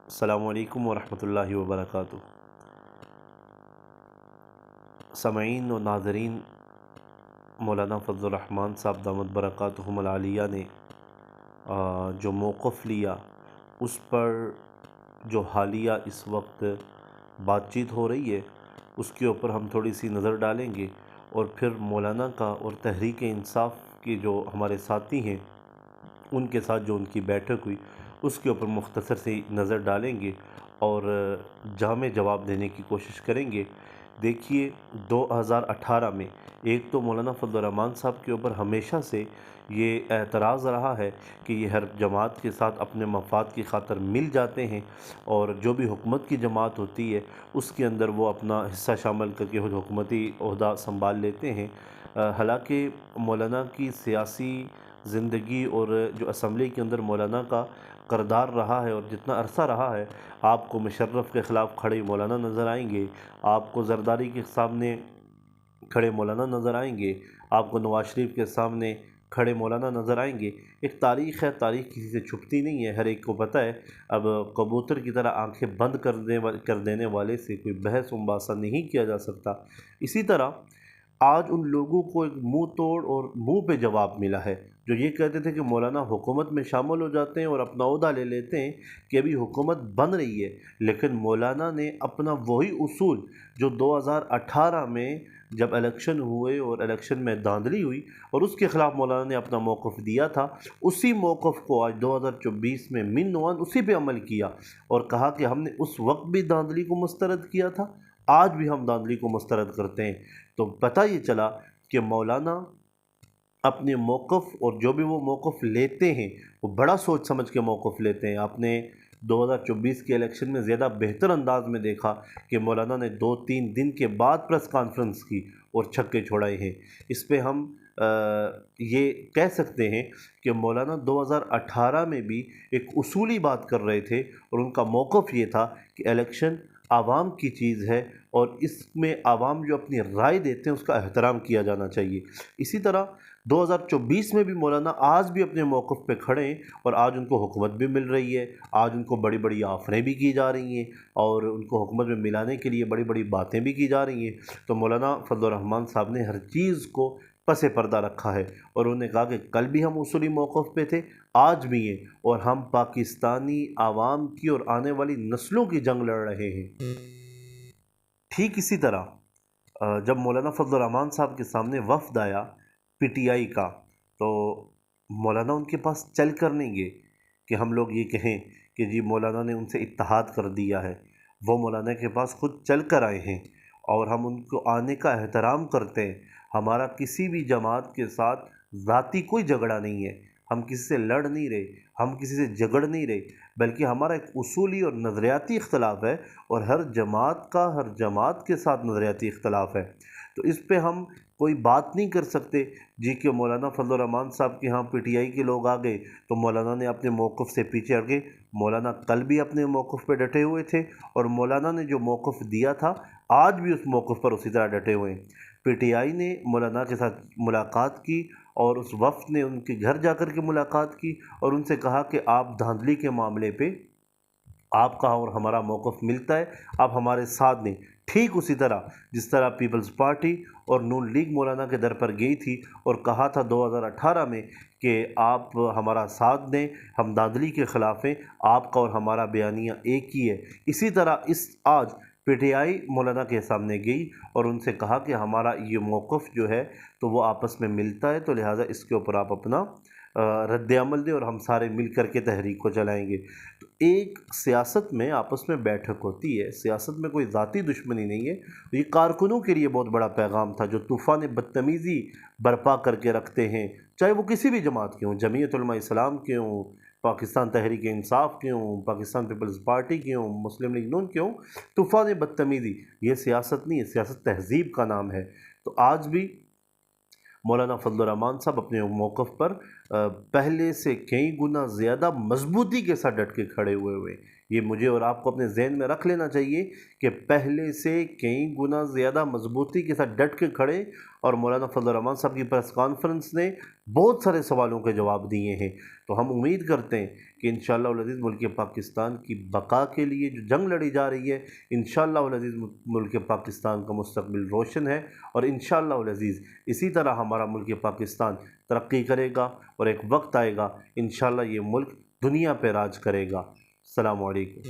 السلام علیکم ورحمۃ اللہ وبرکاتہ۔ سامعین و ناظرین، مولانا فضل الرحمان صاحب دامت برکاتہم العالیہ نے جو موقف لیا اس پر جو حالیہ اس وقت بات چیت ہو رہی ہے اس کے اوپر ہم تھوڑی سی نظر ڈالیں گے، اور پھر مولانا کا اور تحریک انصاف کے جو ہمارے ساتھی ہیں ان کے ساتھ جو ان کی بیٹھک ہوئی اس کے اوپر مختصر سی نظر ڈالیں گے اور جامع جواب دینے کی کوشش کریں گے۔ دیکھیے، 2018 میں ایک تو مولانا فضل الرحمان صاحب کے اوپر ہمیشہ سے یہ اعتراض رہا ہے کہ یہ ہر جماعت کے ساتھ اپنے مفاد کی خاطر مل جاتے ہیں، اور جو بھی حکومت کی جماعت ہوتی ہے اس کے اندر وہ اپنا حصہ شامل کر کے حکومتی عہدہ سنبھال لیتے ہیں۔ حالانکہ مولانا کی سیاسی زندگی اور جو اسمبلی کے اندر مولانا کا کردار رہا ہے اور جتنا عرصہ رہا ہے، آپ کو مشرف کے خلاف کھڑے مولانا نظر آئیں گے، آپ کو زرداری کے سامنے کھڑے مولانا نظر آئیں گے، آپ کو نواز شریف کے سامنے کھڑے مولانا نظر آئیں گے۔ ایک تاریخ ہے، تاریخ کسی سے چھپتی نہیں ہے، ہر ایک کو پتہ ہے۔ اب کبوتر کی طرح آنکھیں بند کر دینے والے سے کوئی بحث و مباحثہ نہیں کیا جا سکتا۔ اسی طرح آج ان لوگوں کو ایک منہ توڑ اور منہ پہ جواب ملا ہے جو یہ کہتے تھے کہ مولانا حکومت میں شامل ہو جاتے ہیں اور اپنا عہدہ لے لیتے ہیں کہ ابھی حکومت بن رہی ہے، لیکن مولانا نے اپنا وہی اصول جو 2018 میں جب الیکشن ہوئے اور الیکشن میں دھاندلی ہوئی اور اس کے خلاف مولانا نے اپنا موقف دیا تھا، اسی موقف کو آج 2024 میں من نوان اسی پہ عمل کیا اور کہا کہ ہم نے اس وقت بھی دھاندلی کو مسترد کیا تھا، آج بھی ہم دھاندلی کو مسترد کرتے ہیں۔ تو پتہ یہ چلا کہ مولانا اپنے موقف اور جو بھی وہ موقف لیتے ہیں وہ بڑا سوچ سمجھ کے موقف لیتے ہیں۔ آپ نے 2024 کے الیکشن میں زیادہ بہتر انداز میں دیکھا کہ مولانا نے 2-3 دن کے بعد پریس کانفرنس کی اور چھکے چھوڑائے ہیں۔ اس پہ ہم یہ کہہ سکتے ہیں کہ مولانا 2018 میں بھی ایک اصولی بات کر رہے تھے اور ان کا موقف یہ تھا کہ الیکشن عوام کی چیز ہے اور اس میں عوام جو اپنی رائے دیتے ہیں اس کا احترام کیا جانا چاہیے۔ اسی طرح 2024 میں بھی مولانا آج بھی اپنے موقف پہ کھڑے ہیں اور آج ان کو حکومت بھی مل رہی ہے، آج ان کو بڑی بڑی آفریں بھی کی جا رہی ہیں اور ان کو حکومت میں ملانے کے لیے بڑی بڑی باتیں بھی کی جا رہی ہیں۔ تو مولانا فضل الرحمان صاحب نے ہر چیز کو پس پردہ رکھا ہے اور انہوں نے کہا کہ کل بھی ہم اصولی موقف پہ تھے، آج بھی ہیں، اور ہم پاکستانی عوام کی اور آنے والی نسلوں کی جنگ لڑ رہے ہیں۔ ٹھیک اسی طرح جب مولانا فضل الرحمان صاحب کے سامنے وفد آیا پی ٹی آئی کا، تو مولانا ان کے پاس چل کر نہیں گئے کہ ہم لوگ یہ کہیں کہ جی مولانا نے ان سے اتحاد کر دیا ہے۔ وہ مولانا کے پاس خود چل کر آئے ہیں اور ہم ان کو آنے کا احترام کرتے ہیں۔ ہمارا کسی بھی جماعت کے ساتھ ذاتی کوئی جھگڑا نہیں ہے، ہم کسی سے لڑ نہیں رہے، ہم کسی سے جھگڑ نہیں رہے، بلکہ ہمارا ایک اصولی اور نظریاتی اختلاف ہے، اور ہر جماعت کے ساتھ نظریاتی اختلاف ہے۔ تو اس پہ ہم کوئی بات نہیں کر سکتے جی کہ مولانا فضل الرحمان صاحب کے ہاں پی ٹی آئی کے لوگ آ گئے تو مولانا نے اپنے موقف سے پیچھے ہٹ گئے۔ مولانا کل بھی اپنے موقف پہ ڈٹے ہوئے تھے اور مولانا نے جو موقف دیا تھا آج بھی اس موقف پر اسی طرح ڈٹے ہوئے ہیں۔ پی ٹی آئی نے مولانا کے ساتھ ملاقات کی اور اس وفد نے ان کے گھر جا کر کے ملاقات کی اور ان سے کہا کہ آپ دھاندلی کے معاملے پہ آپ کا اور ہمارا موقف ملتا ہے، آپ ہمارے ساتھ دیں۔ ٹھیک اسی طرح جس طرح پیپلز پارٹی اور نون لیگ مولانا کے در پر گئی تھی اور کہا تھا 2018 میں کہ آپ ہمارا ساتھ دیں، ہم دھاندلی کے خلاف ہیں، آپ کا اور ہمارا بیانیہ ایک ہی ہے۔ اسی طرح آج پی ٹی آئی مولانا کے سامنے گئی اور ان سے کہا کہ ہمارا یہ موقف جو ہے تو وہ آپس میں ملتا ہے، تو لہٰذا اس کے اوپر آپ اپنا رد عمل دیں اور ہم سارے مل کر کے تحریک کو چلائیں گے۔ تو ایک سیاست میں آپس میں بیٹھک ہوتی ہے، سیاست میں کوئی ذاتی دشمنی نہیں ہے۔ یہ کارکنوں کے لیے بہت بڑا پیغام تھا جو طوفان بدتمیزی برپا کر کے رکھتے ہیں، چاہے وہ کسی بھی جماعت کے ہوں، جمعیت علماء اسلام کے ہوں، پاکستان تحریک انصاف کے ہوں، پاکستان پیپلز پارٹی کے ہوں، مسلم لیگ نون کے ہوں۔ طوفان بدتمیزی یہ سیاست نہیں ہے، سیاست تہذیب کا نام ہے۔ تو آج بھی مولانا فضل الرحمان صاحب اپنے موقف پر پہلے سے کئی گنا زیادہ مضبوطی کے ساتھ ڈٹ کے کھڑے ہوئے یہ مجھے اور آپ کو اپنے ذہن میں رکھ لینا چاہیے کہ پہلے سے کئی گنا زیادہ مضبوطی کے ساتھ ڈٹ کے کھڑے، اور مولانا فضل الرحمان صاحب کی پریس کانفرنس نے بہت سارے سوالوں کے جواب دیے ہیں۔ تو ہم امید کرتے ہیں کہ انشاءاللہ العزیز ملک پاکستان کی بقا کے لیے جو جنگ لڑی جا رہی ہے، انشاءاللہ العزیز ملک پاکستان کا مستقبل روشن ہے، اور انشاءاللہ العزیز اسی طرح ہمارا ملک پاکستان ترقی کرے گا، اور ایک وقت آئے گا انشاءاللہ یہ ملک دنیا پہ راج کرے گا۔ السلام علیکم۔